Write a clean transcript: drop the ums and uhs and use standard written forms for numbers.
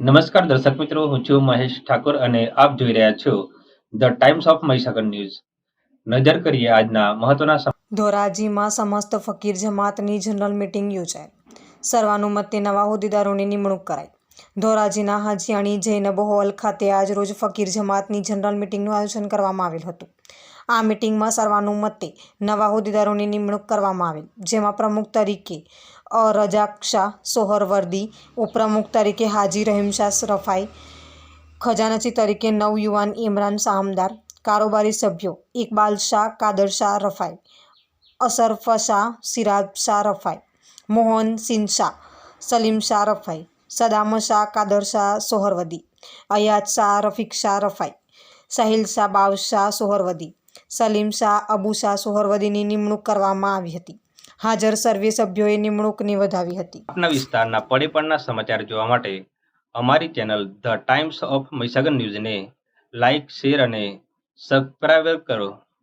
નમસ્કાર દર્શક મિત્રો, હું છું મહેશ ઠાકોર અને આપ જોઈ રહ્યા છો the times of Mahisagar news. નજર કરીએ આજના મહત્વના ધોરાજીમાં સમસ્ત ફકીર જમાતની જનરલ મીટિંગ યોજાઈ. સર્વાનુમતે નવા હોદ્દેદારોની નિમણૂક કરાઈ. ધોરાજીના હાજીયાણી જૈનબ હોલ ખાતે આજ રોજ ફકીર જમાતની જનરલ મીટિંગનું આયોજન કરવામાં આવેલ હતું. આ મીટિંગમાં સર્વાનુમતે નવા હોદ્દેદારોની નિમણૂક કરવામાં આવેલ, જેમાં પ્રમુખ તરીકે રજાક શાહ સોહરવર્દી, ઉપપ્રમુખ તરીકે હાજી રહીમ શાહ રફાઈ, ખજાનચી તરીકે નવયુવાન ઇમરાન શાહમદાર, કારોબારી સભ્યો ઇકબાલ શાહ કાદર શાહ રફાઈ, અશરફ શાહ સિરાજ શાહ રફાઈ, મોહન સિંહ શાહ સલીમ શાહ રફાઈ, સદામ શાહ કાદર શાહ સોહરવદી, અયાજ શાહ રફીક શાહ રફાઈ, સાહિલ શાહ બાવ શાહ સોહરવદી, સલીમ શાહ અબુ શાહ સોહરવદીની નિમણૂક કરવામાં આવી હતી. હાજર સર્વે સભ્યોએ નિમણૂકની વધાવી હતી. આપના વિસ્તારના પડે સમાચાર જોવા માટે અમારી channel the times of Mahisagar ન્યૂઝને લાઇક, શેર અને સબસ્ક્રાઇબ કરો.